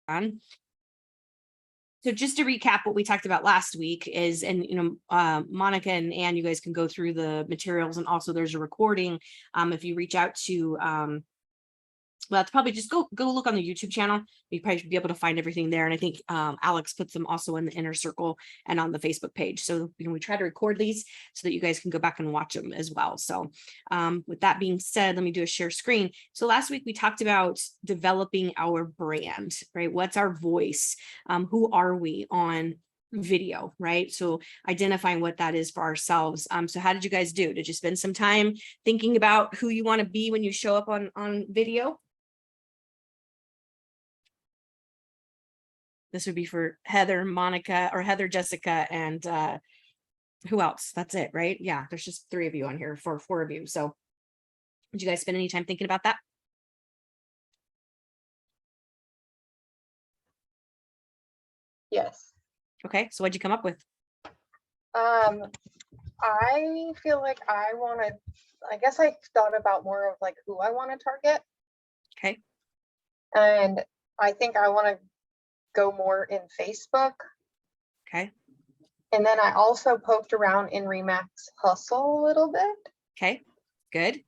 on. So just to recap what we talked about last week is, and Monica and Ann, you guys can go through the materials, and also there's a recording. If you reach out to well, it's probably just go look on the YouTube channel. You probably should be able to find everything there. And I think Alex puts them also in the inner circle and on the Facebook page. So, we try to record these so that you guys can go back and watch them as well. So with that being said, let me do a share screen. So last week we talked about developing our brand, right? What's our voice? Who are we on video, right? So identifying what that is for ourselves. So how did you guys do? Did you spend some time thinking about who you want to be when you show up on video? This would be for Heather, Monica, or Heather, Jessica, and who else? That's it, right? Yeah, there's just 3 of you on here, for 4 of you. So did you guys spend any time thinking about that? Yes. Okay, so what'd you come up with? I feel like I guess I thought about more of like who I want to target. Okay. And I think I want to go more in Facebook. Okay. And then I also poked around in Remax Hustle a little bit. Okay, good.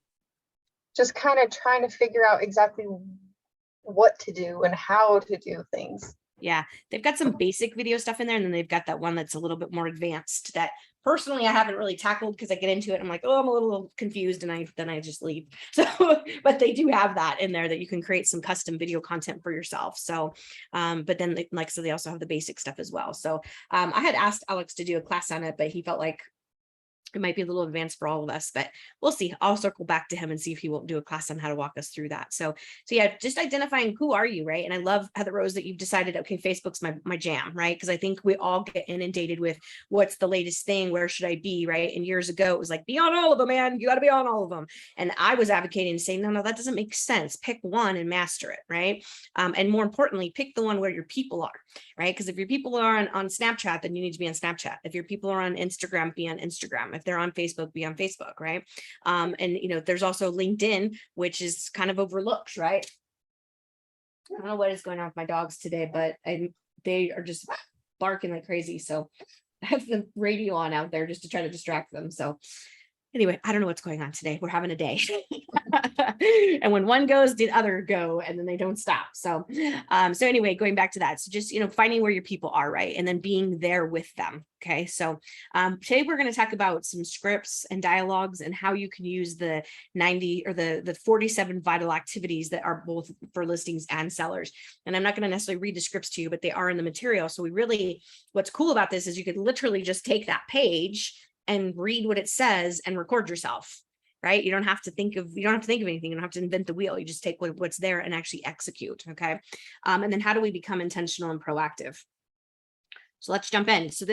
Just kind of trying to figure out exactly what to do and how to do things. Yeah, they've got some basic video stuff in there, and then they've got that one that's a little bit more advanced that personally I haven't really tackled because I get into it and I'm like, oh, I'm a little confused, and then I just leave. So but they do have that in there that you can create some custom video content for yourself. So but then so they also have the basic stuff as well. So I had asked Alex to do a class on it, but he felt like it might be a little advanced for all of us, but we'll see. I'll circle back to him and see if he will do a class on how to walk us through that. So yeah, just identifying who are you, right? And I love, Heather Rose, that you've decided, okay, Facebook's my jam, right? Because I think we all get inundated with what's the latest thing, where should I be, right? And years ago, it was like, be on all of them, man. You got to be on all of them. And I was advocating saying, no, that doesn't make sense. Pick one and master it, right? And more importantly, pick the one where your people are, right? Because if your people are on Snapchat, then you need to be on Snapchat. If your people are on Instagram, be on Instagram. If they're on Facebook, be on Facebook, right? And there's also LinkedIn, which is kind of overlooked, right? I don't know what is going on with my dogs today, but they are just barking like crazy. So I have the radio on out there just to try to distract them. So anyway, I don't know what's going on today. We're having a day. And when one goes, the other go, and then they don't stop. So anyway, going back to that. So just, finding where your people are, right? And then being there with them. Okay. So today we're going to talk about some scripts and dialogues and how you can use the 90 or the 47 vital activities that are both for listings and sellers. And I'm not going to necessarily read the scripts to you, but they are in the material. So what's cool about this is you could literally just take that page and read what it says and record yourself, right? You don't have to think of anything. You don't have to invent the wheel. You just take what's there and actually execute. Okay. And then how do we become intentional and proactive? So let's jump in. So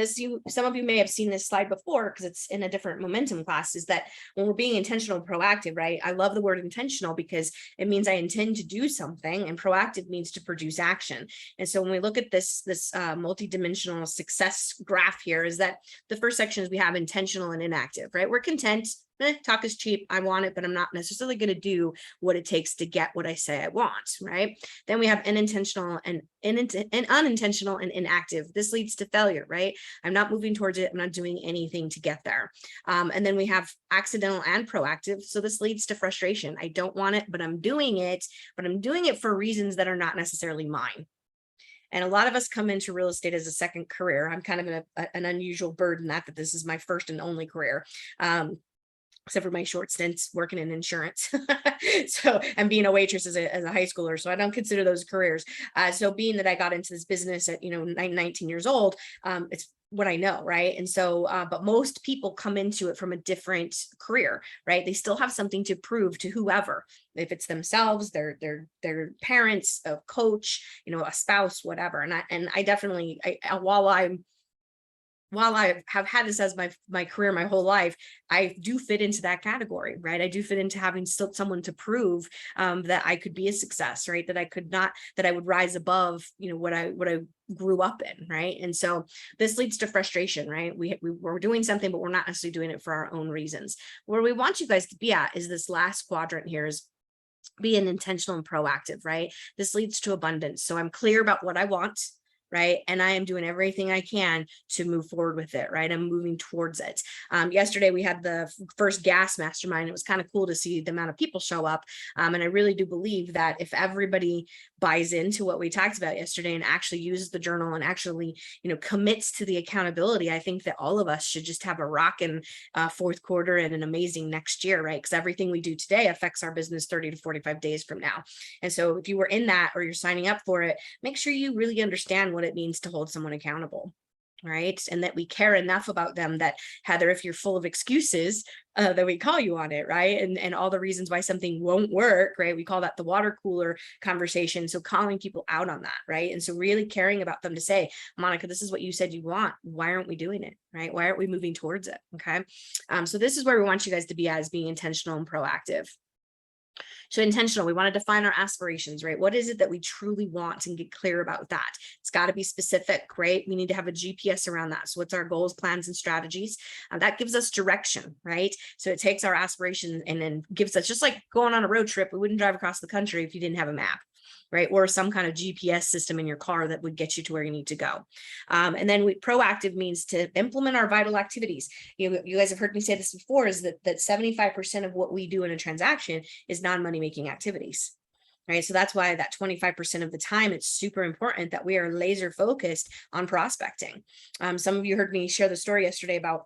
some of you may have seen this slide before because it's in a different momentum class, is that when we're being intentional and proactive, right? I love the word intentional because it means I intend to do something, and proactive means to produce action. And so when we look at this multidimensional success graph here, is that the first section is we have intentional and inactive, right? We're content. Talk is cheap. I want it, but I'm not necessarily going to do what it takes to get what I say I want, right? Then we have unintentional and unintentional and inactive. This leads to failure, right? I'm not moving towards it. I'm not doing anything to get there. And then we have accidental and proactive. So this leads to frustration. I don't want it, but I'm doing it for reasons that are not necessarily mine. And a lot of us come into real estate as a second career. I'm kind of an unusual bird in that this is my first and only career. Except for my short stints working in insurance. So, and being a waitress as a high schooler. So I don't consider those careers. So being that I got into this business at, 19 years old, it's what I know, right? And so, but most people come into it from a different career, right? They still have something to prove to whoever, if it's themselves, their parents, a coach, a spouse, whatever. And I definitely, while I have had this as my career my whole life, I do fit into that category, right? I do fit into having still someone to prove that I could be a success, right? That I would rise above, what I grew up in, right? And so this leads to frustration, right? We're doing something, but we're not necessarily doing it for our own reasons. Where we want you guys to be at is this last quadrant here, is being intentional and proactive, right? This leads to abundance. So I'm clear about what I want, right? And I am doing everything I can to move forward with it, right? I'm moving towards it. Yesterday, we had the first gas mastermind. It was kind of cool to see the amount of people show up. And I really do believe that if everybody buys into what we talked about yesterday and actually uses the journal and actually, commits to the accountability, I think that all of us should just have a rockin' fourth quarter and an amazing next year, right? Because everything we do today affects our business 30 to 45 days from now. And so if you were in that or you're signing up for it, make sure you really understand what it means to hold someone accountable, right? And that we care enough about them that, Heather, if you're full of excuses, that we call you on it, right? And all the reasons why something won't work, right? We call that the water cooler conversation. So calling people out on that, right? And so really caring about them to say, Monica, this is what you said you want. Why aren't we doing it, right? Why aren't we moving towards it? Okay. So this is where we want you guys to be as being intentional and proactive. So intentional, we want to define our aspirations, right? What is it that we truly want and get clear about that? It's got to be specific, right? We need to have a GPS around that. So what's our goals, plans, and strategies? That gives us direction, right? So it takes our aspirations and then gives us, just like going on a road trip, we wouldn't drive across the country if you didn't have a map, right? Or some kind of GPS system in your car that would get you to where you need to go. And then proactive means to implement our vital activities. You guys have heard me say this before, is that 75% of what we do in a transaction is non-money making activities. Right. So that's why that 25% of the time, it's super important that we are laser focused on prospecting. Some of you heard me share the story yesterday about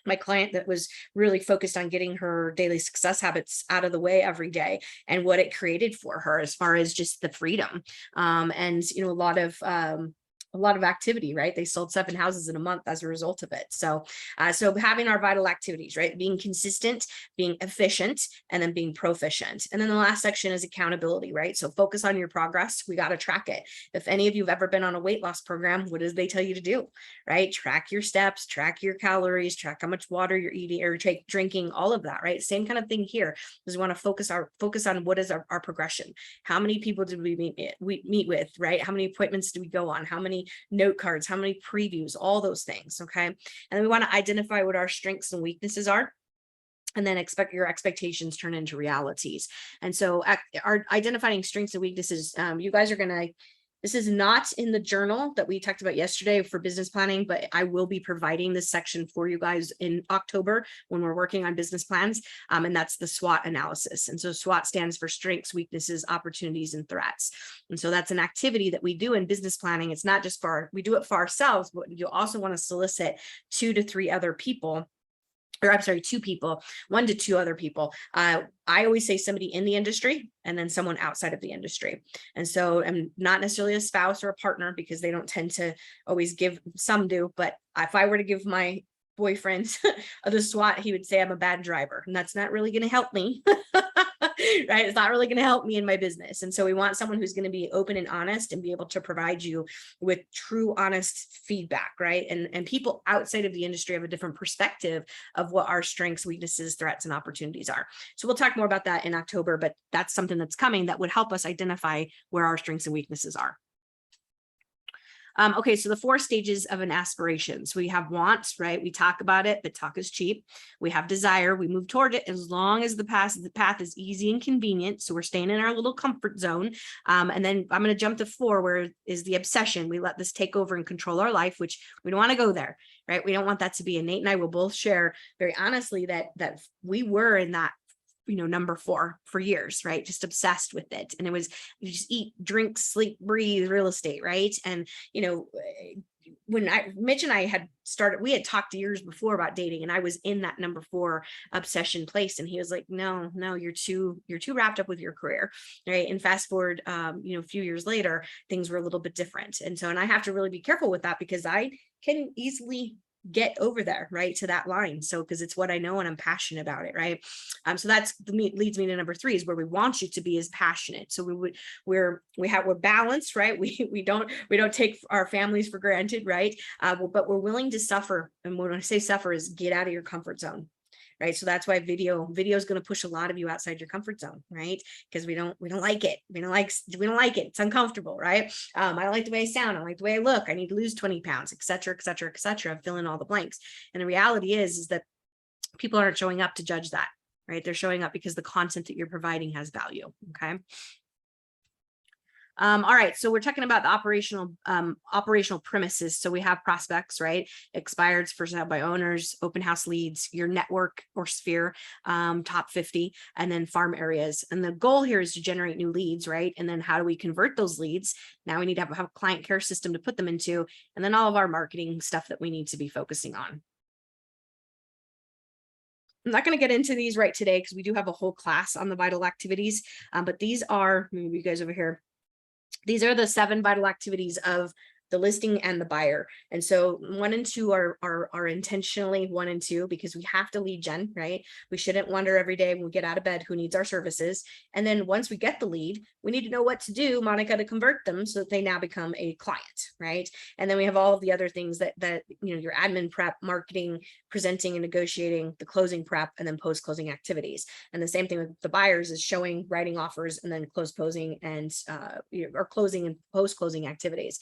my client that was really focused on getting her daily success habits out of the way every day and what it created for her as far as just the freedom. And, a lot of activity, right? They sold 7 houses in a month as a result of it. So having our vital activities, right? Being consistent, being efficient, and then being proficient. And then the last section is accountability, right? So focus on your progress. We got to track it. If any of you have ever been on a weight loss program, what does they tell you to do, right? Track your steps, track your calories, track how much water you're eating or drinking, all of that, right? Same kind of thing here, is we want to focus on what is our progression. How many people did we meet with, right? How many appointments do we go on? How many note cards, how many previews, all those things. Okay. And then we want to identify what our strengths and weaknesses are, and then your expectations turn into realities. And so our identifying strengths and weaknesses, you guys are going to, this is not in the journal that we talked about yesterday for business planning, but I will be providing this section for you guys in October when we're working on business plans. And that's the SWOT analysis. And so SWOT stands for strengths, weaknesses, opportunities, and threats. And so that's an activity that we do in business planning. It's not just we do it for ourselves, but you also want to solicit 2 to 3 other people. Or I'm sorry, 2 people, 1 to 2 other people. I always say somebody in the industry and then someone outside of the industry. And so I'm not necessarily a spouse or a partner, because they don't tend to always give, some do, but if I were to give my boyfriend the SWOT, he would say I'm a bad driver, and that's not really going to help me. Right? It's not really going to help me in my business. And so we want someone who's going to be open and honest and be able to provide you with true, honest feedback, right? And people outside of the industry have a different perspective of what our strengths, weaknesses, threats, and opportunities are. So we'll talk more about that in October, but that's something that's coming that would help us identify where our strengths and weaknesses are. Okay, so the 4 stages of an aspiration. So we have wants, right? We talk about it, but talk is cheap. We have desire. We move toward it as long as the path is easy and convenient. So we're staying in our little comfort zone. And then I'm going to jump to 4, where is the obsession. We let this take over and control our life, which we don't want to go there, right? We don't want that to be. And Nate and I will both share very honestly that we were in that number 4 for years, right? Just obsessed with it. And it was, you just eat, drink, sleep, breathe real estate, right? And, when Mitch and I had started, we had talked years before about dating, and I was in that number 4 obsession place. And he was like, no, you're too wrapped up with your career. Right. And fast forward, a few years later, things were a little bit different. And I have to really be careful with that, because I can easily get over there, right, to that line. So, because it's what I know and I'm passionate about it, right? So leads me to number 3, is where we want you to be as passionate. So we're balanced, right? We don't take our families for granted, right? But we're willing to suffer. And when I say suffer, is get out of your comfort zone. Right. So that's why video is going to push a lot of you outside your comfort zone, right? Because we don't like it. We don't like it. It's uncomfortable, right? I don't like the way I sound. I don't like the way I look. I need to lose 20 pounds, et cetera, et cetera, et cetera. Fill in all the blanks. And the reality is that people aren't showing up to judge that. right? They're showing up because the content that you're providing has value. Okay. All right, so we're talking about the operational premises. So we have prospects, right? Expireds, for sale by owners, open house leads, your network or sphere, top 50, and then farm areas. And the goal here is to generate new leads, right? And then how do we convert those leads? Now we need to have a client care system to put them into, and then all of our marketing stuff that we need to be focusing on. I'm not going to get into these right today because we do have a whole class on the vital activities, but these are, maybe you guys over here, these are the 7 vital activities of the listing and the buyer. And so 1 and 2 are intentionally 1 and 2 because we have to lead gen, right? We shouldn't wonder every day when we get out of bed who needs our services. And then once we get the lead, we need to know what to do, Monica, to convert them so that they now become a client, right? And then we have all of the other things that your admin prep, marketing, presenting and negotiating, the closing prep, and then post-closing activities. And the same thing with the buyers is showing, writing offers, and then closing and or closing and post-closing activities.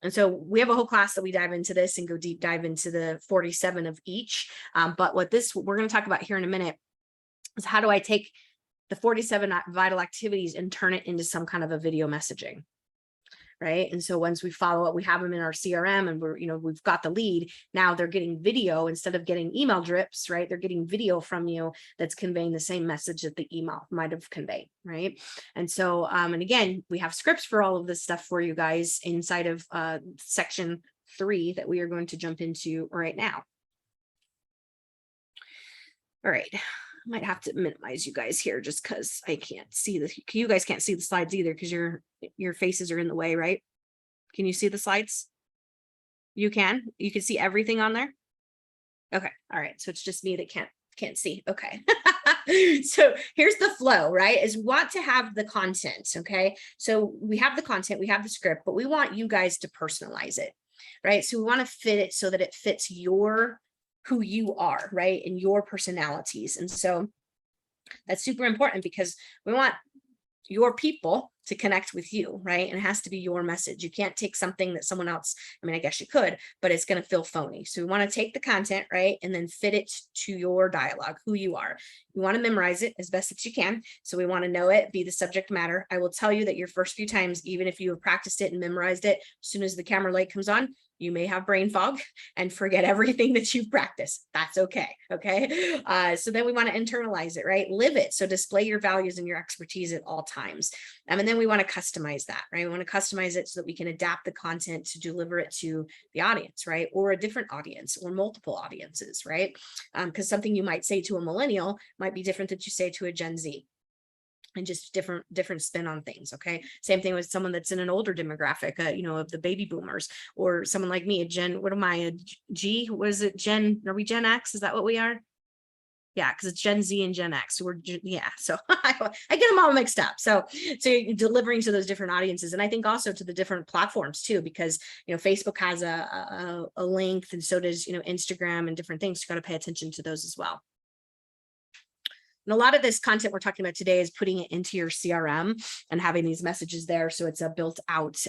And so we have a whole class that we dive into this and go deep dive into the 47 of each. But what we're going to talk about here in a minute is how do I take the 47 vital activities and turn it into some kind of a video messaging, right? And so once we follow up, we have them in our CRM and we've got the lead. Now they're getting video instead of getting email drips, right? They're getting video from you that's conveying the same message that the email might have conveyed, right? And so, and again, we have scripts for all of this stuff for you guys inside of section 3 that we are going to jump into right now. All right. I might have to minimize you guys here just because I can't see this. You guys can't see the slides either because your faces are in the way, right? Can you see the slides? You can see everything on there. Okay. All right. So it's just me that can't see. Okay. So here's the flow, right? Is we want to have the content. Okay. So we have the content, we have the script, but we want you guys to personalize it, right? So we want to fit it so that it fits who you are, right? And your personalities. And so that's super important because we want your people to connect with you, right? And it has to be your message. You can't take something that someone else, I mean, I guess you could, but it's going to feel phony. So we want to take the content, right? And then fit it to your dialogue, who you are. You want to memorize it as best as you can. So we want to know it, be the subject matter. I will tell you that your first few times, even if you have practiced it and memorized it, as soon as the camera light comes on, you may have brain fog and forget everything that you've practiced. That's okay. Okay. So then we want to internalize it, right? Live it. So display your values and your expertise at all times. And then we want to customize that, right? We want to customize it so that we can adapt the content to deliver it to the audience, right? Or a different audience or multiple audiences, right? Because something you might say to a millennial might be different that you say to a Gen Z. And just different spin on things. Okay. Same thing with someone that's in an older demographic, of the baby boomers, or someone like me, what am I, a G? Was it Gen? Are we Gen X? Is that what we are? Yeah, because it's Gen Z and Gen X. So so I get them all mixed up. So you're delivering to those different audiences. And I think also to the different platforms too, because, Facebook has a length and so does, Instagram and different things. You got to pay attention to those as well. And a lot of this content we're talking about today is putting it into your CRM and having these messages there. So it's a built out,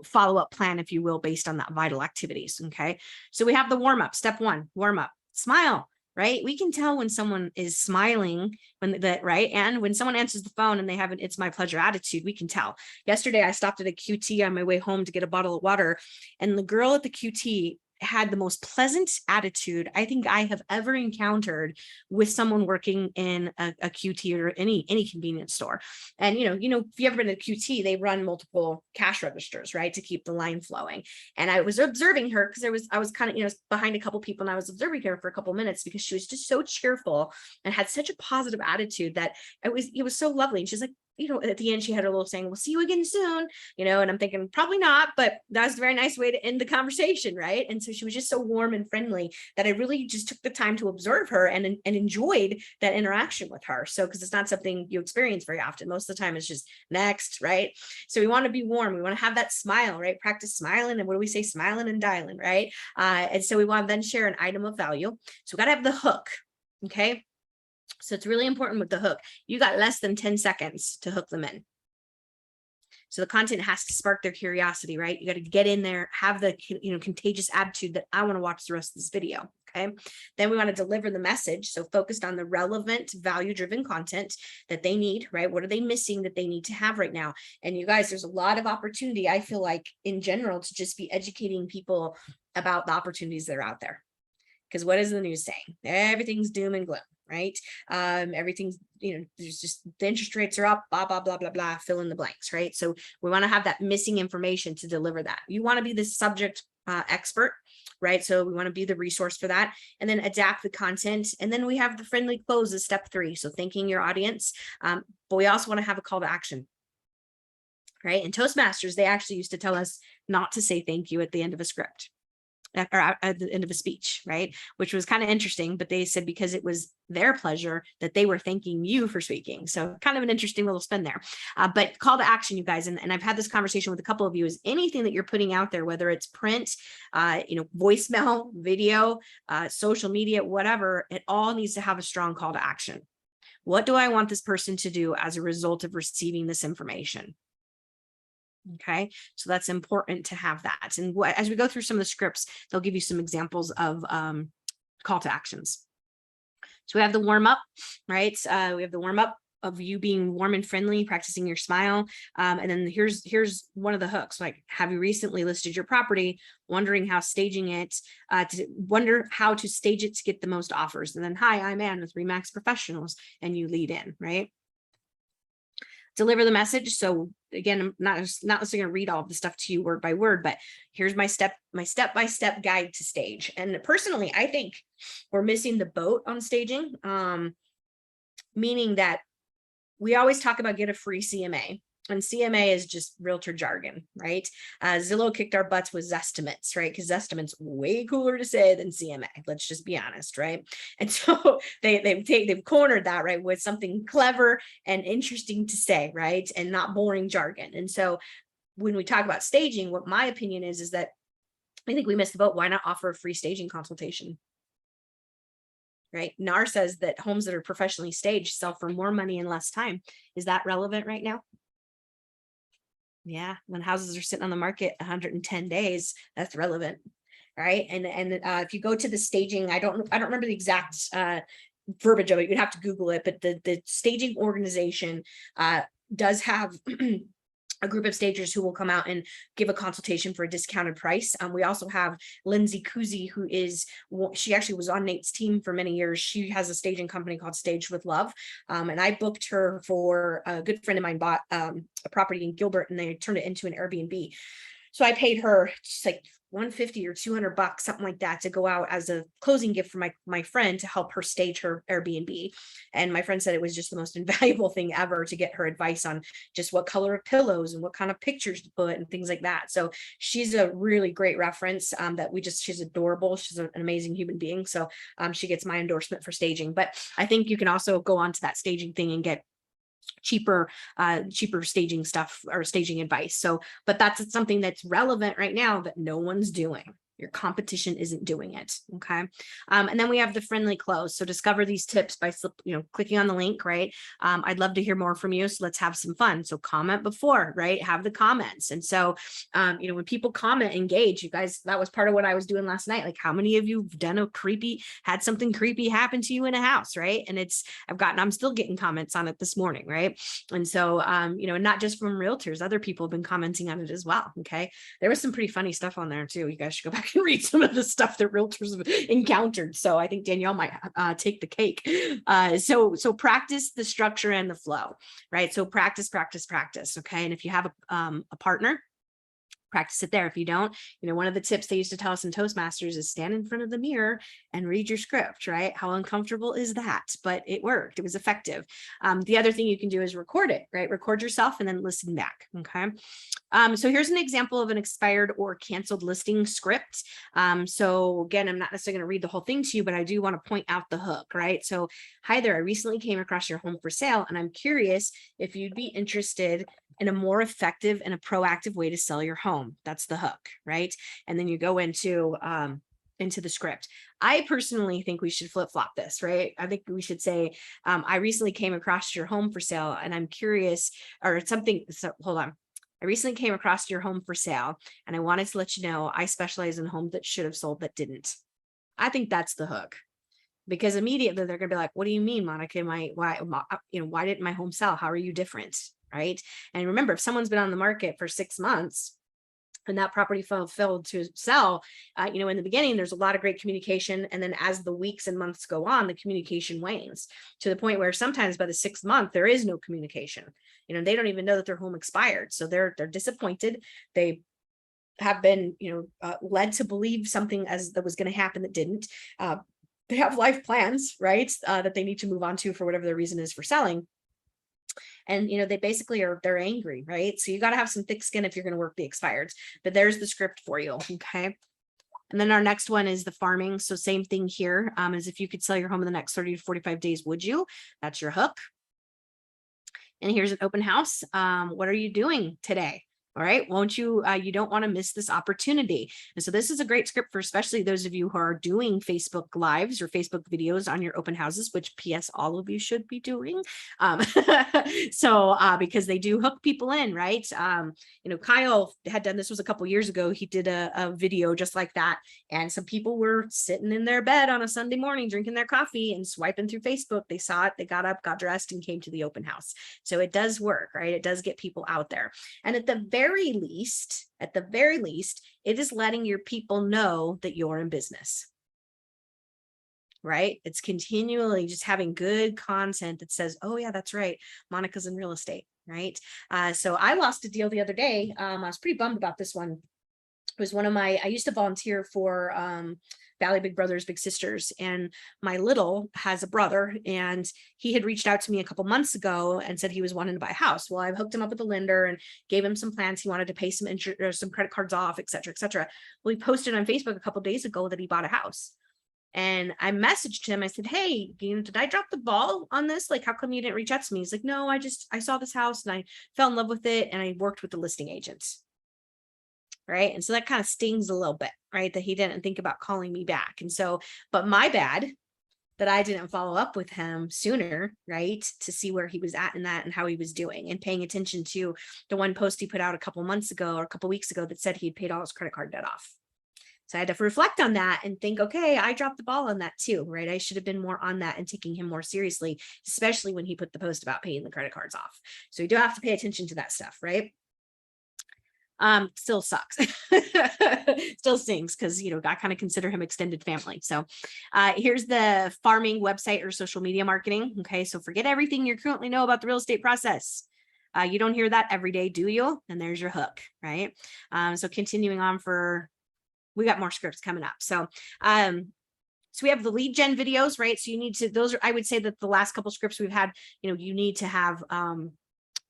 follow-up plan, if you will, based on that vital activities. Okay. So we have the warm-up. Step 1, warm up, smile, right? We can tell when someone is smiling right. And when someone answers the phone and they have an "it's my pleasure" attitude, we can tell. Yesterday, I stopped at a QT on my way home to get a bottle of water, and the girl at the QT had the most pleasant attitude I think I have ever encountered with someone working in a QT or any convenience store. And if you ever been to a QT, they run multiple cash registers, right, to keep the line flowing. And I was observing her because I was kind of behind a couple people, and I was observing her for a couple minutes because she was just so cheerful and had such a positive attitude that it was so lovely. And she's like, at the end, she had a little saying, "We'll see you again soon," and I'm thinking probably not, but that's a very nice way to end the conversation. Right. And so she was just so warm and friendly that I really just took the time to observe her and enjoyed that interaction with her. So, because it's not something you experience very often. Most of the time it's just next. Right. So we want to be warm. We want to have that smile, right? Practice smiling. And what do we say? Smiling and dialing. Right. And so we want to then share an item of value. So we got to have the hook. Okay. So it's really important with the hook. You got less than 10 seconds to hook them in. So the content has to spark their curiosity, right? You got to get in there, have the contagious attitude that I want to watch the rest of this video. Okay. Then we want to deliver the message. So focused on the relevant, value-driven content that they need, right? What are they missing that they need to have right now? And you guys, there's a lot of opportunity, I feel like, in general, to just be educating people about the opportunities that are out there. Because what is the news saying? Everything's doom and gloom, right? Everything's, there's just the interest rates are up, blah, blah, blah, blah, blah, fill in the blanks, right? So we want to have that missing information to deliver that. You want to be the subject expert, right? So we want to be the resource for that, and then adapt the content. And then we have the friendly close as step 3. So thanking your audience. But we also want to have a call to action, right? In Toastmasters, they actually used to tell us not to say thank you at the end of a script, or at the end of a speech, right? Which was kind of interesting, but they said because it was their pleasure that they were thanking you for speaking. So kind of an interesting little spin there. But call to action, you guys, and I've had this conversation with a couple of you, is anything that you're putting out there, whether it's print, voicemail, video, social media, whatever, it all needs to have a strong call to action. What do I want this person to do as a result of receiving this information? Okay, so that's important to have that. And as we go through some of the scripts, they'll give you some examples of call to actions. So we have the warm up, right? We have the warm up of you being warm and friendly, practicing your smile. And then here's one of the hooks, like, have you recently listed your property, wondering how staging it, wonder how to stage it to get the most offers. And then, hi, I'm Ann with Remax Professionals, and you lead in, right? Deliver the message. So again, I'm not necessarily going to read all of the stuff to you word by word, but here's my step-by-step guide to stage. And personally, I think we're missing the boat on staging, meaning that we always talk about get a free CMA. And CMA is just realtor jargon, right? Zillow kicked our butts with Zestimates, right? Because Zestimates way cooler to say than CMA. Let's just be honest, right? And so they've cornered that, right, with something clever and interesting to say, right, and not boring jargon. And so when we talk about staging, what my opinion is that I think we missed the boat. Why not offer a free staging consultation? Right? NAR says that homes that are professionally staged sell for more money in less time. Is that relevant right now? Yeah, when houses are sitting on the market 110 days, that's relevant, right? And if you go to the staging, I don't remember the exact verbiage of it. You'd have to Google it, but the staging organization does have a group of stagers who will come out and give a consultation for a discounted price. We also have Lindsay Kuzi, she actually was on Nate's team for many years. She has a staging company called Stage with Love. And I booked her for a good friend of mine bought a property in Gilbert, and they turned it into an Airbnb. So I paid her just like $150 or $200, something like that, to go out as a closing gift for my friend to help her stage her Airbnb. And my friend said it was just the most invaluable thing ever to get her advice on just what color of pillows and what kind of pictures to put and things like that. So she's a really great reference she's adorable. She's an amazing human being. So she gets my endorsement for staging. But I think you can also go on to that staging thing and get cheaper staging stuff or staging advice. So, but that's something that's relevant right now that no one's doing. Your competition isn't doing it. Okay. And then we have the friendly close. So discover these tips by clicking on the link, right? I'd love to hear more from you. So let's have some fun. So comment before, right? Have the comments. And so, when people comment, engage. You guys, that was part of what I was doing last night. Like, how many of you have had something creepy happen to you in a house, right? And I'm still getting comments on it this morning, right? And so, not just from realtors, other people have been commenting on it as well. Okay. There was some pretty funny stuff on there too. You guys should go back and read some of the stuff that realtors have encountered. So I think Danielle might take the cake. So practice the structure and the flow, right? So practice. Okay. And if you have a partner, practice it there. If you don't, one of the tips they used to tell us in Toastmasters is stand in front of the mirror and read your script, right? How uncomfortable is that? But it worked. It was effective. The other thing you can do is record it, right? Record yourself and then listen back. Okay. So here's an example of an expired or canceled listing script. So again, I'm not necessarily going to read the whole thing to you, but I do want to point out the hook, right? So, hi there. I recently came across your home for sale, and I'm curious if you'd be interested in a more effective and a proactive way to sell your home. That's the hook, right? And then you go into the script. I personally think we should flip-flop this, right? I think we should say, I recently came across your home for sale, and I'm curious, or something. So hold on. I recently came across your home for sale, and I wanted to let you know I specialize in homes that should have sold that didn't. I think that's the hook. Because immediately they're going to be like, what do you mean, Monica? Why didn't my home sell? How are you different? Right. And remember, if someone's been on the market for 6 months and that property failed to sell, in the beginning, there's a lot of great communication. And then as the weeks and months go on, the communication wanes to the point where sometimes by the 6th month, there is no communication. They don't even know that their home expired. So they're disappointed. They have been, led to believe something that was going to happen that didn't. They have life plans, right? That they need to move on to for whatever the reason is for selling. And, they basically they're angry, right? So you got to have some thick skin if you're going to work the expireds, but there's the script for you. Okay. And then our next one is the farming. So same thing here, as if you could sell your home in the next 30 to 45 days, would you? That's your hook. And here's an open house. What are you doing today? All right. Won't you, you don't want to miss this opportunity. And so this is a great script for especially those of you who are doing Facebook lives or Facebook videos on your open houses, which PS all of you should be doing. Because they do hook people in, right? Kyle had done, this was a couple years ago. He did a video just like that. And some people were sitting in their bed on a Sunday morning, drinking their coffee and swiping through Facebook. They saw it, they got up, got dressed and came to the open house. So it does work, right? It does get people out there. And at the very least, it is letting your people know that you're in business, right? It's continually just having good content that says, oh yeah, that's right, Monica's in real estate, right? So I lost a deal the other day. I was pretty bummed about this one. It was I used to volunteer for Valley Big Brothers Big Sisters, and my little has a brother, and he had reached out to me a couple months ago and said he was wanting to buy a house. Well, I hooked him up with a lender and gave him some plans. He wanted to pay some interest or some credit cards off, et cetera, et cetera. Well, he posted on Facebook a couple days ago that he bought a house, and I messaged him. I said, hey, did I drop the ball on this? Like, how come you didn't reach out to me? He's like, no, I saw this house and I fell in love with it, and I worked with the listing agents. Right. And so that kind of stings a little bit, right? That he didn't think about calling me back. And so, but my bad that I didn't follow up with him sooner, right? To see where he was at in that and how he was doing, and paying attention to the one post he put out a couple months ago or a couple weeks ago that said he'd paid all his credit card debt off. So I had to reflect on that and think, okay, I dropped the ball on that too, right? I should have been more on that and taking him more seriously, especially when he put the post about paying the credit cards off. So you do have to pay attention to that stuff, right? Still sucks. Still stings because, I kind of consider him extended family. So here's the farming website or social media marketing. Okay. So forget everything you currently know about the real estate process. You don't hear that every day, do you? And there's your hook, right? So continuing on we got more scripts coming up. So we have the lead gen videos, right? So you need to, I would say that the last couple scripts we've had, you need to have,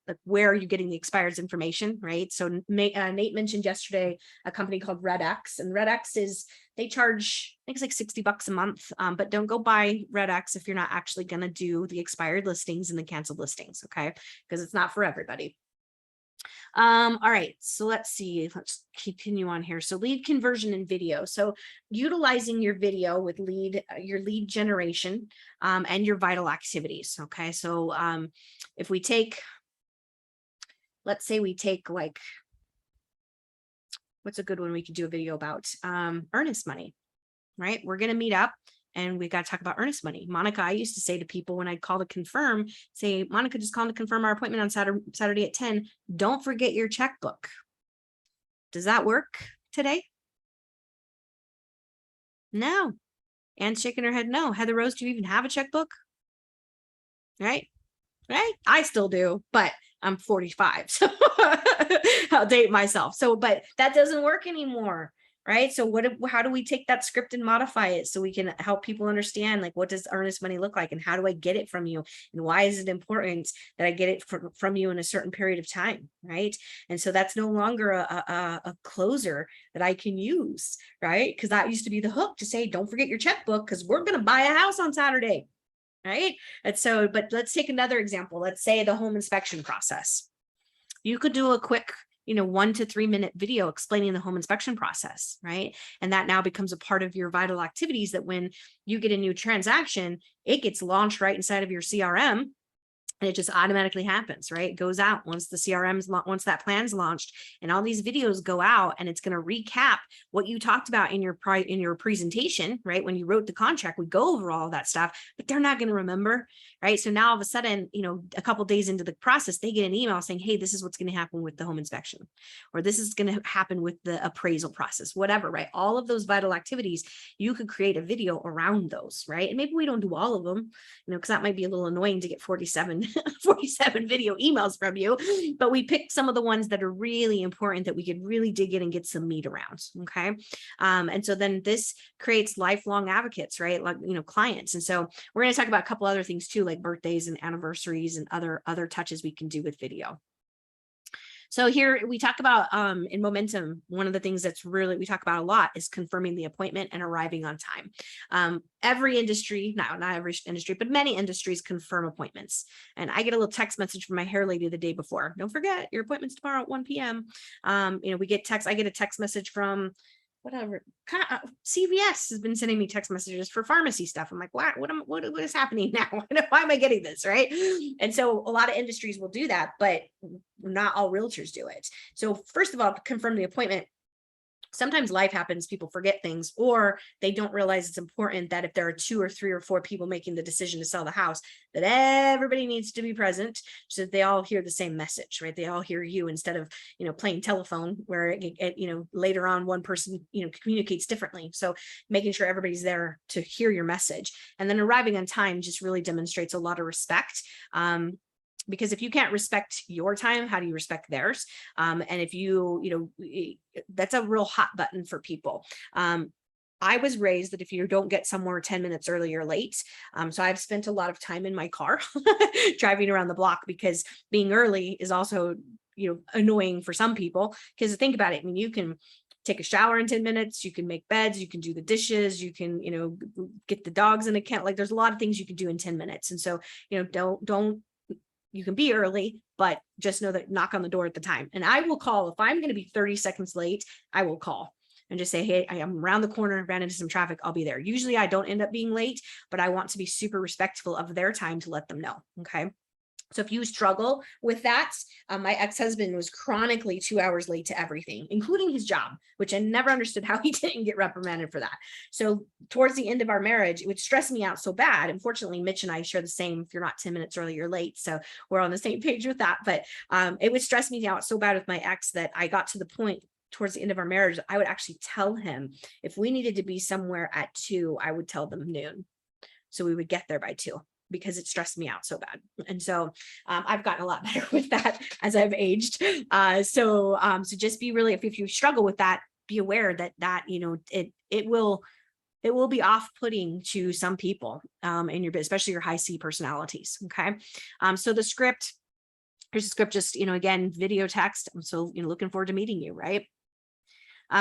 like, where are you getting the expireds information, right? So Nate mentioned yesterday a company called Red X, and Red X they charge, I think it's like $60 a month, but don't go buy Red X if you're not actually going to do the expired listings and the canceled listings, okay? Because it's not for everybody. All right, so let's see, let's continue on here. So lead conversion and video. So utilizing your video with your lead generation and your vital activities, okay? So if we take, let's say we take like, what's a good one we could do a video about? Earnest money, right? We're going to meet up and we got to talk about earnest money. Monica, I used to say to people when I'd call to confirm, say, Monica, just call to confirm our appointment on Saturday at 10. Don't forget your checkbook. Does that work today? No. Anne's shaking her head. No. Heather Rose, do you even have a checkbook? Right? I still do, but I'm 45, so I'll date myself. So, but that doesn't work anymore, right? So how do we take that script and modify it so we can help people understand, like, what does earnest money look like and how do I get it from you? And why is it important that I get it from you in a certain period of time, right? And so that's no longer a closer that I can use, right? Because that used to be the hook to say, don't forget your checkbook because we're going to buy a house on Saturday. Right. And so, but let's take another example. Let's say the home inspection process. You could do a quick, 1 to 3 minute video explaining the home inspection process, right? And that now becomes a part of your vital activities that when you get a new transaction, it gets launched right inside of your CRM. And it just automatically happens, right? It goes out once the CRM's, once that plan's launched, and all these videos go out, and it's going to recap what you talked about in your presentation, right? When you wrote the contract, we go over all of that stuff, but they're not going to remember, right? So now all of a sudden, a couple of days into the process, they get an email saying, hey, this is what's going to happen with the home inspection, or this is going to happen with the appraisal process, whatever, right? All of those vital activities, you could create a video around those, right? And maybe we don't do all of them, because that might be a little annoying to get 47 video emails from you, but we picked some of the ones that are really important that we could really dig in and get some meat around. Okay. And so then this creates lifelong advocates, right? Like, clients. And so we're going to talk about a couple other things too, like birthdays and anniversaries and other touches we can do with video. So here we talk about in momentum, one of the things that's really, we talk about a lot is confirming the appointment and arriving on time. Every industry, not every industry, but many industries confirm appointments. And I get a little text message from my hair lady the day before. Don't forget your appointment's tomorrow at 1 p.m. We get text. I get a text message from whatever, CVS has been sending me text messages for pharmacy stuff. I'm like, what is happening now? Why am I getting this, right? And so a lot of industries will do that, but not all realtors do it. So first of all, confirm the appointment. Sometimes life happens, people forget things, or they don't realize it's important that if there are 2 or 3 or 4 people making the decision to sell the house, that everybody needs to be present so that they all hear the same message, right? They all hear you instead of, playing telephone where later on one person, communicates differently. So making sure everybody's there to hear your message, and then arriving on time just really demonstrates a lot of respect. Because if you can't respect your time, how do you respect theirs? And if that's a real hot button for people. I was raised that if you don't get somewhere 10 minutes early or late, so I've spent a lot of time in my car driving around the block, because being early is also, annoying for some people. Because think about it, I mean, you can take a shower in 10 minutes, you can make beds, you can do the dishes, you can, get the dogs in a kennel. Like there's a lot of things you can do in 10 minutes. And so, you can be early, but just know that knock on the door at the time. And I will call if I'm going to be 30 seconds late, I will call and just say, hey, I am around the corner, ran into some traffic, I'll be there. Usually I don't end up being late, but I want to be super respectful of their time to let them know. Okay. So if you struggle with that, my ex-husband was chronically 2 hours late to everything, including his job, which I never understood how he didn't get reprimanded for that. So towards the end of our marriage, it would stress me out so bad. Unfortunately, Mitch and I share the same, if you're not 10 minutes early, you're late. So we're on the same page with that. But it would stress me out so bad with my ex that I got to the point towards the end of our marriage, I would actually tell him if we needed to be somewhere at 2, I would tell them noon. So we would get there by 2. Because it stressed me out so bad. And so I've gotten a lot better with that as I've aged. So just be really, if you struggle with that, be aware that it will be off-putting to some people in your business, especially your high C personalities. Okay. So the script, here's a script, just, again, video, text. So, looking forward to meeting you, right?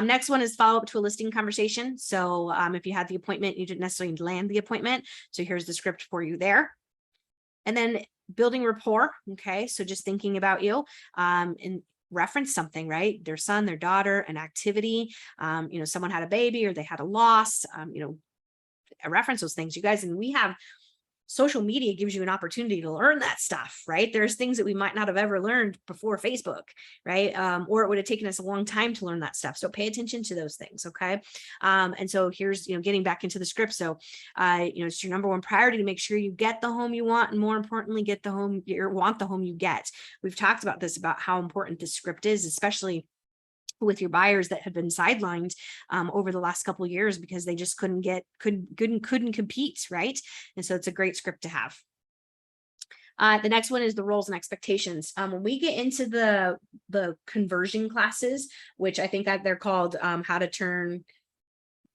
Next one is follow up to a listing conversation. So if you had the appointment, you didn't necessarily land the appointment. So here's the script for you there. And then building rapport. Okay. So just thinking about you and reference something, right? Their son, their daughter, an activity, someone had a baby or they had a loss, reference those things, you guys. And we have social media gives you an opportunity to learn that stuff, right? There's things that we might not have ever learned before Facebook, right? Or it would have taken us a long time to learn that stuff. So pay attention to those things, okay? And so here's, getting back into the script. So, it's your number one priority to make sure you get the home you want, and more importantly, get the home you want, the home you get. We've talked about this, about how important this script is, especially with your buyers that had been sidelined over the last couple of years because they just couldn't compete, right? And so it's a great script to have. The next one is the roles and expectations. When we get into the conversion classes, which I think that they're called how to turn,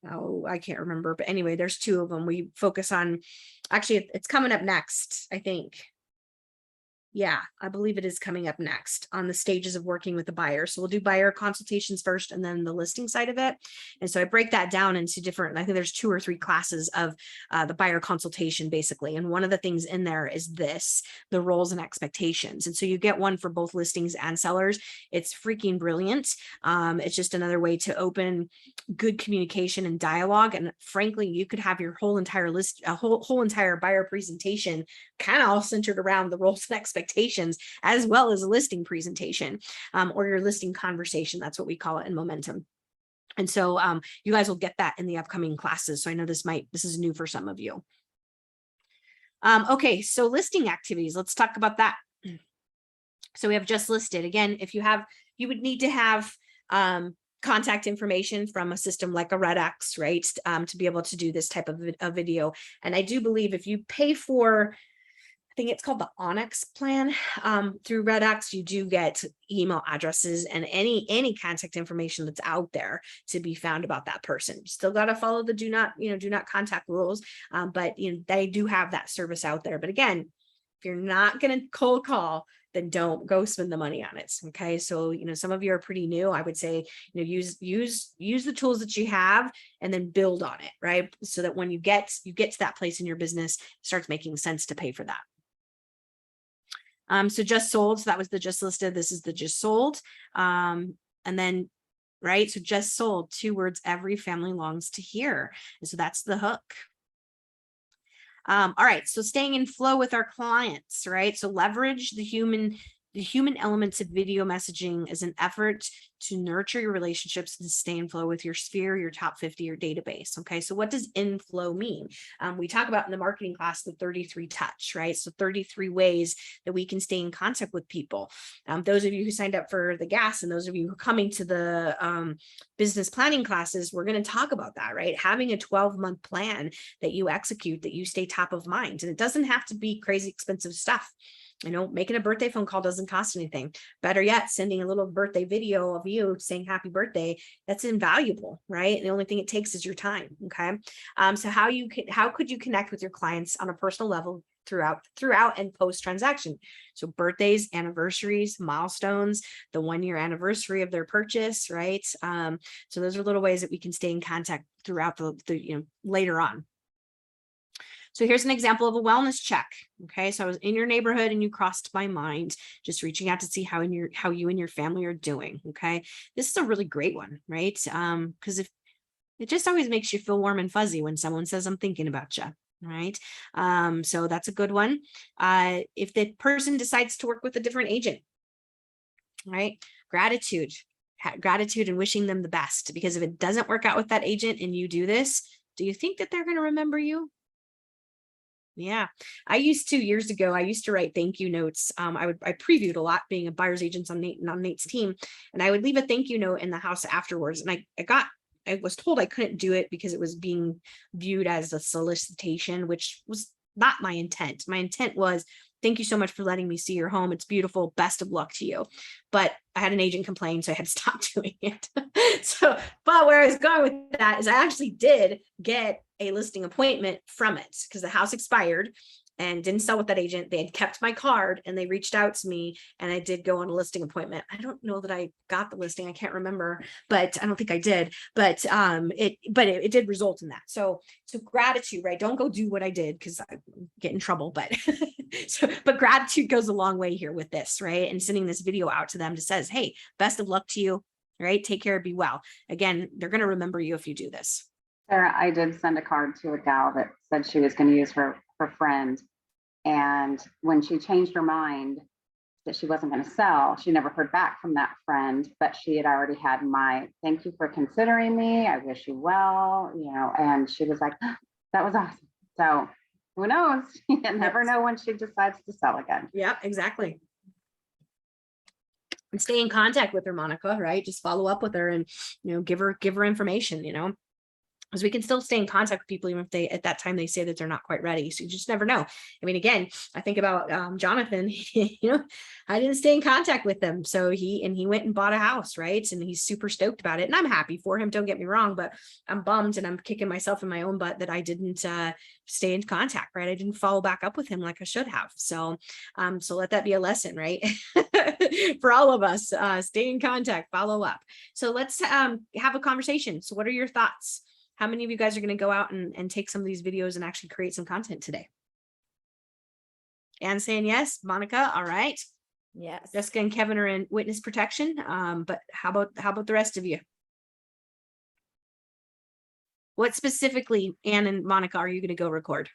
I can't remember, but anyway, there's 2 of them. We focus on, actually, it's coming up next, I think. Yeah, I believe it is coming up next on the stages of working with the buyer. So we'll do buyer consultations first and then the listing side of it. And so I break that down into different, I think there's 2 or 3 classes of the buyer consultation basically. And one of the things in there is this, the roles and expectations. And so you get one for both listings and sellers. It's freaking brilliant. It's just another way to open good communication and dialogue. And frankly, you could have your whole entire list, a whole entire buyer presentation kind of all centered around the roles and expectations, as well as a listing presentation, or your listing conversation. That's what we call it in Momentum. And so you guys will get that in the upcoming classes. So I know this is new for some of you. Okay, so listing activities, let's talk about that. So we have just listed. Again, you would need to have contact information from a system like a RedX, right? To be able to do this type of a video. And I do believe if you pay for, I think it's called the Onyx plan through RedX, you do get email addresses and any contact information that's out there to be found about that person. You still got to follow the do not contact rules, but they do have that service out there. But again, if you're not going to cold call, then don't go spend the money on it. Okay. So, some of you are pretty new. I would say, use the tools that you have and then build on it, right? So that when you get to that place in your business, it starts making sense to pay for that. So just sold. So that was the just listed. This is the just sold. And then, right. So just sold, 2 words every family longs to hear. And so that's the hook. All right. So staying in flow with our clients, right? So leverage the human elements of video messaging as an effort to nurture your relationships and stay in flow with your sphere, your top 50, your database. Okay. So what does in flow mean? We talk about in the marketing class, the 33 touch, right? So 33 ways that we can stay in contact with people. Those of you who signed up for the gas and those of you who are coming to the business planning classes, we're going to talk about that, right? Having a 12-month plan that you execute, that you stay top of mind. And it doesn't have to be crazy expensive stuff. Making a birthday phone call doesn't cost anything. Better yet, sending a little birthday video of you saying happy birthday, that's invaluable, right? The only thing it takes is your time. Okay. So how could you connect with your clients on a personal level throughout and post transaction? So birthdays, anniversaries, milestones, the 1-year anniversary of their purchase, right? So those are little ways that we can stay in contact throughout the later on. So here's an example of a wellness check. Okay. So I was in your neighborhood and you crossed my mind, just reaching out to see how you and your family are doing. Okay. This is a really great one, right? Because if it just always makes you feel warm and fuzzy when someone says, I'm thinking about you. Right. So that's a good one. If the person decides to work with a different agent, right? Gratitude and wishing them the best, because if it doesn't work out with that agent and you do this, do you think that they're going to remember you? Yeah, I used to years ago. I used to write thank you notes. I previewed a lot being a buyer's agent on Nate's team, and I would leave a thank you note in the house afterwards. And I was told I couldn't do it because it was being viewed as a solicitation, which was not my intent. My intent was, thank you so much for letting me see your home. It's beautiful. Best of luck to you. But I had an agent complain, so I had to stop doing it. But where I was going with that is I actually did get a listing appointment from it because the house expired and didn't sell with that agent. They had kept my card and they reached out to me and I did go on a listing appointment. I don't know that I got the listing. I can't remember, but I don't think I did, but it did result in that. So gratitude, right? Don't go do what I did because I get in trouble, but but gratitude goes a long way here with this, right? And sending this video out to them that says, hey, best of luck to you, right? Take care, be well. Again, they're going to remember you if you do this. Sarah, I did send a card to a gal that said she was going to use her friend. And when she changed her mind that she wasn't going to sell, she never heard back from that friend, but she had already had my thank you for considering me. I wish you well, and she was like, oh, that was awesome. So who knows? You never know when she decides to sell again. Yeah, exactly. And stay in contact with her, Monica, right? Just follow up with her and, give her information, because we can still stay in contact with people even if they at that time they say that they're not quite ready. So you just never know. I mean, again, I think about Jonathan, I didn't stay in contact with him. So he went and bought a house, right? And he's super stoked about it. And I'm happy for him, don't get me wrong, but I'm bummed and I'm kicking myself in my own butt that I didn't stay in contact, right? I didn't follow back up with him like I should have. So so let that be a lesson, right? For all of us, stay in contact, follow up. So let's have a conversation. So what are your thoughts? How many of you guys are going to go out and take some of these videos and actually create some content today? Anne saying yes. Monica, all right. Yes. Jessica and Kevin are in witness protection. But how about the rest of you? What specifically, Anne and Monica, are you going to go record?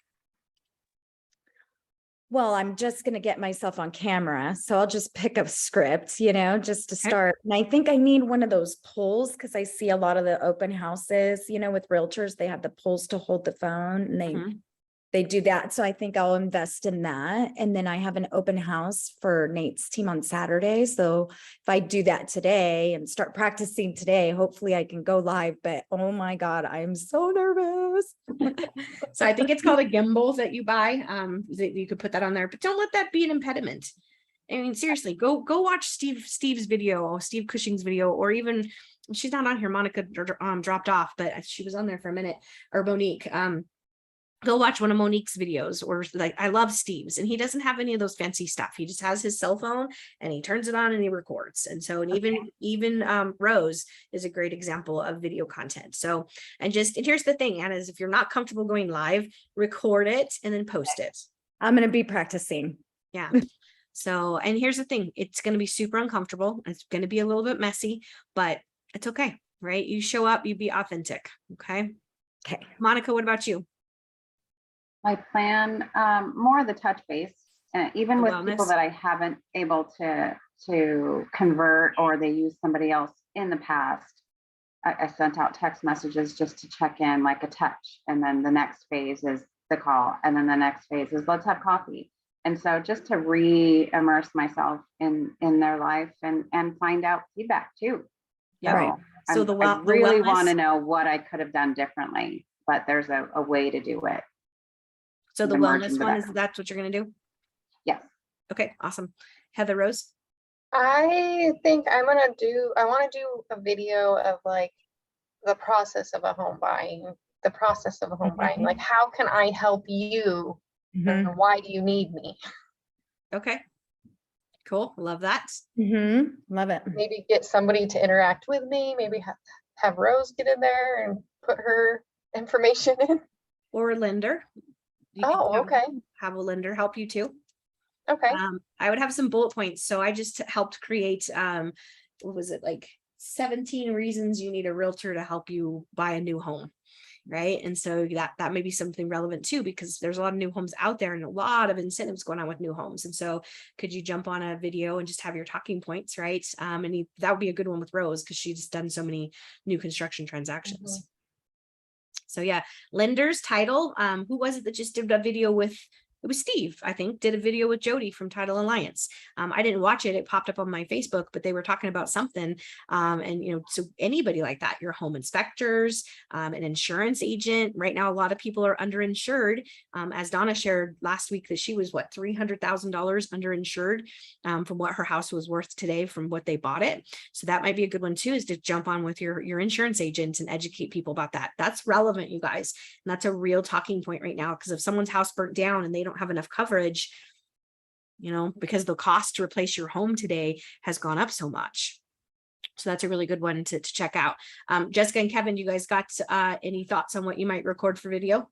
Well, I'm just going to get myself on camera. So I'll just pick up script, just to start. And I think I need one of those poles because I see a lot of the open houses, with realtors, they have the poles to hold the phone and they do that. So I think I'll invest in that. And then I have an open house for Nate's team on Saturday. So if I do that today and start practicing today, hopefully I can go live. But oh my God, I'm so nervous. So I think it's called a gimbal that you buy. That you could put that on there, but don't let that be an impediment. I mean, seriously, go watch Steve's video, Steve Cushing's video, or even she's not on here. Monica dropped off, but she was on there for a minute, or Monique. Go watch one of Monique's videos, or like I love Steve's, and he doesn't have any of those fancy stuff. He just has his cell phone and he turns it on and he records. And so, and even Rose is a great example of video content. So, and here's the thing, Anna, is if you're not comfortable going live, record it and then post it. I'm going to be practicing. Yeah. So, and here's the thing, it's going to be super uncomfortable. It's going to be a little bit messy, but it's okay, right? You show up, you be authentic. Okay. Okay. Monica, what about you? I plan more of the touch base, even with people wellness. that I haven't able to convert, or they use somebody else in the past. I sent out text messages just to check in, like a touch, and then the next phase is the call, and then the next phase is let's have coffee. And so just to re-immerse myself in their life and find out feedback too. Yeah. So Right. So I really want to know what I could have done differently, but there's a way to do it. So the Emerge wellness into one, that. that's what you're going to do? Yes. Okay, awesome. Heather Rose? I think I want to do a video of like the process of a home buying, like how can I help you and why do you need me? Okay, cool. Love that. Love it. Maybe get somebody to interact with me, maybe have Rose get in there and put her information in. Or a lender. You Oh, can okay. have a lender help you too. Okay. I would have some bullet points. So I just helped create, what was it, like 17 reasons you need a realtor to help you buy a new home. Right. And so that may be something relevant too, because there's a lot of new homes out there and a lot of incentives going on with new homes. And so could you jump on a video and just have your talking points, right? And that would be a good one with Rose because she's done so many new construction transactions. So yeah, lenders, title. Who was it that just did a video with? It was Steve, I think, did a video with Jody from Title Alliance. I didn't watch it. It popped up on my Facebook, but they were talking about something. And, so anybody like that, your home inspectors, an insurance agent. Right now, a lot of people are underinsured. As Donna shared last week that she was, $300,000 underinsured from what her house was worth today from what they bought it. So that might be a good one too, is to jump on with your insurance agent and educate people about that. That's relevant, you guys. And that's a real talking point right now, because if someone's house burnt down and they don't have enough coverage, because the cost to replace your home today has gone up so much. So that's a really good one to check out. Jessica and Kevin, you guys got any thoughts on what you might record for video?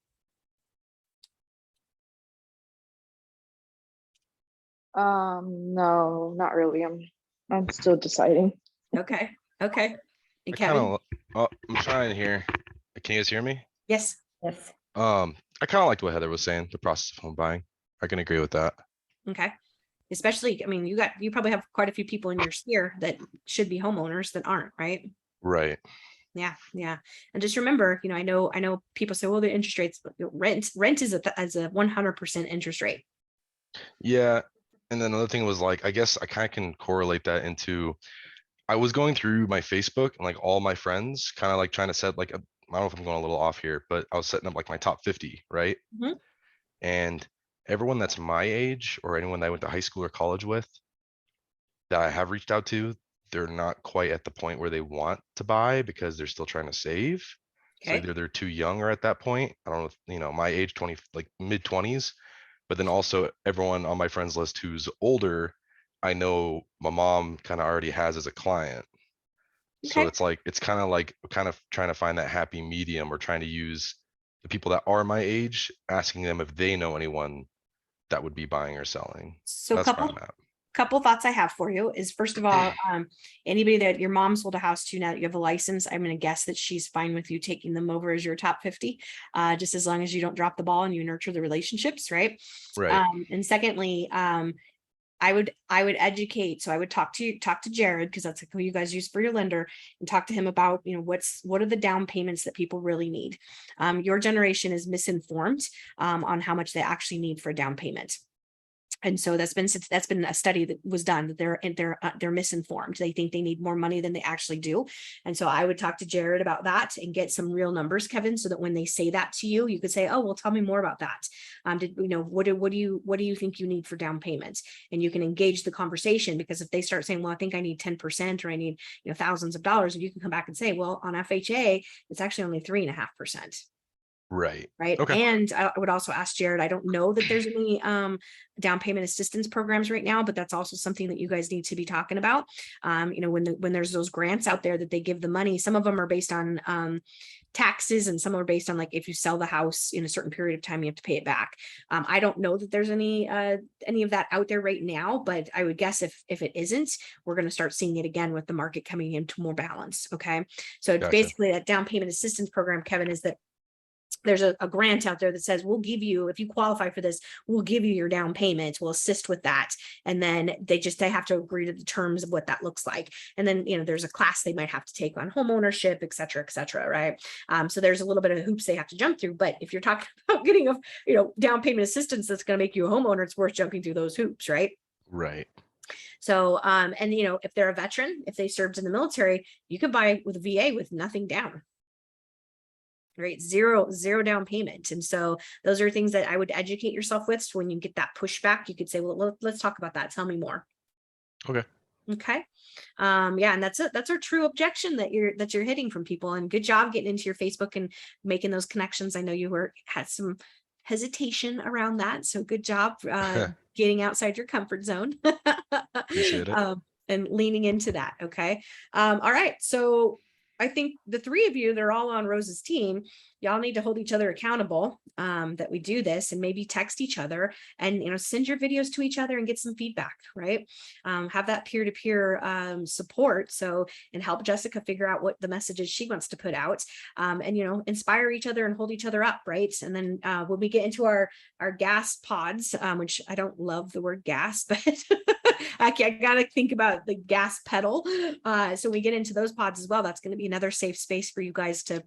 No, not really. I'm still deciding. Okay. And I Kevin? I'm trying to hear. Can you guys hear me? Yes. Yes. I kind of liked what Heather was saying, the process of home buying. I can agree with that. Okay. Especially, I mean, you probably have quite a few people in your sphere that should be homeowners that aren't, right? Right. Yeah. And just remember, I know people say, well, the interest rates, rent is a 100% interest rate. Yeah. And then another thing was I guess I kind of can correlate that into, I was going through my Facebook and all my friends kind of trying to set I don't know if I'm going a little off here, but I was setting up like my top 50, right? Mhm. And everyone that's my age or anyone that I went to high school or college with that I have reached out to, they're not quite at the point where they want to buy because they're still trying to save. So Okay. either they're too young or at that point. I don't know if, my age, 20, like mid 20s, but then also everyone on my friends list who's older, I know my mom kind of already has as a client. So Okay. it's like, it's kind of trying to find that happy medium or trying to use the people that are my age, asking them if they know anyone that would be buying or selling. So That's where I'm at. couple thoughts I have for you is, first of all, anybody that your mom sold a house to, now that you have a license, I'm going to guess that she's fine with you taking them over as your top 50, just as long as you don't drop the ball and you nurture the relationships, right? Right. And secondly, I would educate. So I would talk to Jared, because that's who you guys use for your lender, and talk to him about, what are the down payments that people really need. Your generation is misinformed on how much they actually need for a down payment. And so that's been a study that was done, that they're misinformed. They think they need more money than they actually do. And so I would talk to Jared about that and get some real numbers, Kevin, so that when they say that to you, you could say, oh, well, tell me more about that. What do you think you need for down payments? And you can engage the conversation, because if they start saying, well, I think I need 10%, or I need, thousands of dollars, and you can come back and say, well, on FHA, it's actually only 3.5%. Right. Right. Okay. And I would also ask Jared, I don't know that there's any down payment assistance programs right now, but that's also something that you guys need to be talking about. When there's those grants out there that they give the money, some of them are based on taxes, and some are based on, like, if you sell the house in a certain period of time, you have to pay it back. I don't know that there's any of that out there right now, but I would guess if it isn't, we're going to start seeing it again with the market coming into more balance. Okay. So it's Gotcha. basically that down payment assistance program, Kevin, is that there's a grant out there that says, we'll give you, if you qualify for this, we'll give you your down payment, we'll assist with that. And then they have to agree to the terms of what that looks like. And then, there's a class they might have to take on home ownership, et cetera, right? So there's a little bit of hoops they have to jump through. But if you're talking about getting down payment assistance that's going to make you a homeowner, it's worth jumping through those hoops, right? Right. So, and if they're a veteran, if they served in the military, you could buy with a VA with nothing down. Right, zero down payment. And so those are things that I would educate yourself with. So when you get that pushback, you could say, well, let's talk about that. Tell me more. Okay. Okay. Yeah, and that's our true objection that you're hitting from people. And good job getting into your Facebook and making those connections. I know you had some hesitation around that. So good job getting outside your comfort zone. Appreciate it. And leaning into that. Okay. All right. So I think the three of you, they're all on Rose's team. Y'all need to hold each other accountable, that we do this, and maybe text each other and, send your videos to each other and get some feedback, right? Have that peer-to-peer support. So, and help Jessica figure out what the messages she wants to put out, and, inspire each other and hold each other up. Right. And then when we get into our gas pods, which I don't love the word gas, but I got to think about the gas pedal. So we get into those pods as well. That's going to be another safe space for you guys to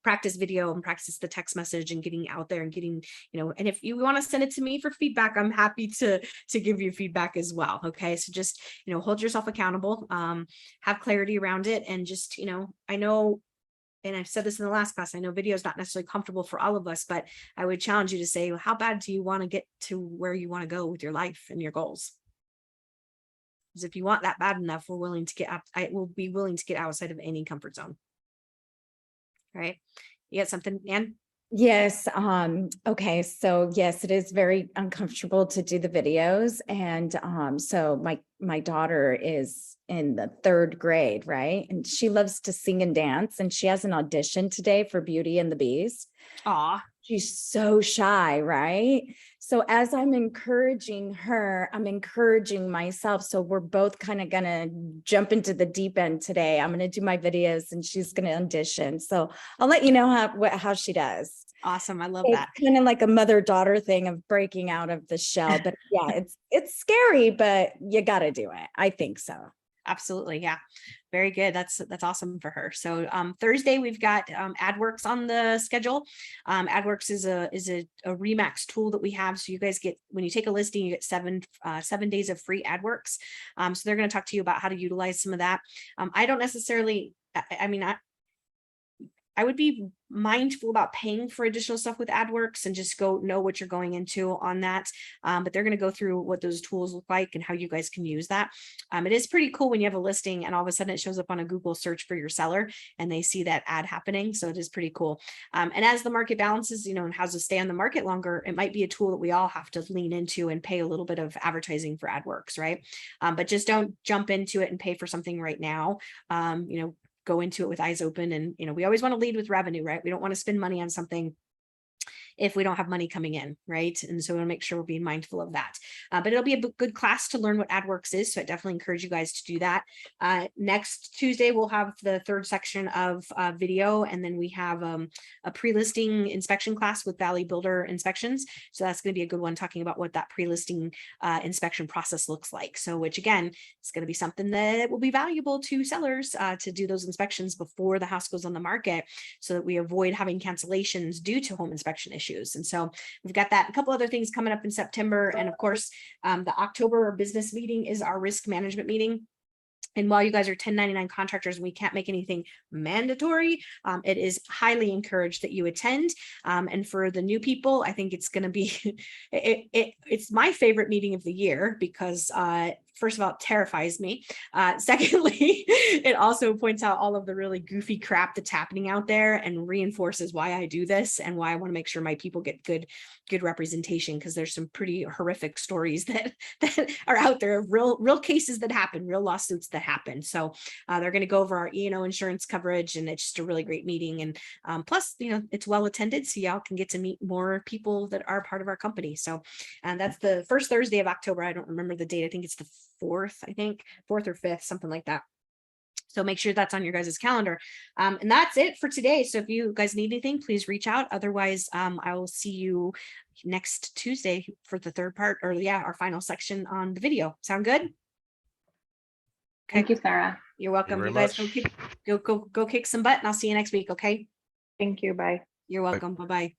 practice video and practice the text message and getting out there and getting, and if you want to send it to me for feedback, I'm happy to give you feedback as well. Okay. So just, hold yourself accountable, have clarity around it. And just, I know, and I've said this in the last class, I know video is not necessarily comfortable for all of us, but I would challenge you to say, well, how bad do you want to get to where you want to go with your life and your goals? Because if you want that bad enough, we're willing to get up. I will be willing to get outside of any comfort zone. Right? You got something, Ann? Yes. Okay. So yes, it is very uncomfortable to do the videos. And so my daughter is in the 3rd grade, right? And she loves to sing and dance. And she has an audition today for Beauty and the Beast. Aw. She's so shy, right? So as I'm encouraging her, I'm encouraging myself. So we're both kind of going to jump into the deep end today. I'm going to do my videos and she's going to audition. So I'll let you know how she does. Awesome. I love It's that. kind of like a mother-daughter thing of breaking out of the shell. But yeah, it's scary, but you got to do it. I think so. Absolutely. Yeah. Very good. That's awesome for her. So Thursday we've got AdWorks on the schedule. AdWorks is a Remax tool that we have. So you guys get, when you take a listing, you get 7 days of free AdWorks. So they're going to talk to you about how to utilize some of that. I don't necessarily, I would be mindful about paying for additional stuff with AdWorks and just go know what you're going into on that. But they're going to go through what those tools look like and how you guys can use that. It is pretty cool when you have a listing and all of a sudden it shows up on a Google search for your seller and they see that ad happening. So it is pretty cool. And as the market balances, you know, and has to stay on the market longer, it might be a tool that we all have to lean into and pay a little bit of advertising for AdWorks, right? But just don't jump into it and pay for something right now. You know, go into it with eyes open. And, you know, we always want to lead with revenue, right? We don't want to spend money on something if we don't have money coming in, right? And so we'll make sure we're being mindful of that. But it'll be a good class to learn what AdWorks is. So I definitely encourage you guys to do that. Next Tuesday, we'll have the third section of video. And then we have a pre-listing inspection class with Valley Builder Inspections. So that's going to be a good one, talking about what that pre-listing inspection process looks like. So which again, is going to be something that will be valuable to sellers to do those inspections before the house goes on the market, so that we avoid having cancellations due to home inspection issues. And so we've got that, a couple other things coming up in September. And of course, the October business meeting is our risk management meeting. And while you guys are 1099 contractors, we can't make anything mandatory. It is highly encouraged that you attend. And for the new people, I think it's going to be, it's my favorite meeting of the year because first of all, it terrifies me. Secondly, it also points out all of the really goofy crap that's happening out there and reinforces why I do this and why I want to make sure my people get good representation, because there's some pretty horrific stories that are out there, real cases that happen, real lawsuits that happen. So they're going to go over our E&O insurance coverage, and it's just a really great meeting. And plus, you know, it's well attended, so y'all can get to meet more people that are part of our company. So, and that's the first Thursday of October. I don't remember the date. I think it's the 4th, 4th or 5th, something like that. So make sure that's on your guys' calendar. And that's it for today. So if you guys need anything, please reach out. Otherwise, I will see you next Tuesday for the third part, or our final section on the video. Sound good? Okay. Thank you, Sarah. You're welcome. Thank You you guys very go kick some butt, and I'll see you next week. Okay. Thank you. Bye. You're welcome. Bye-bye.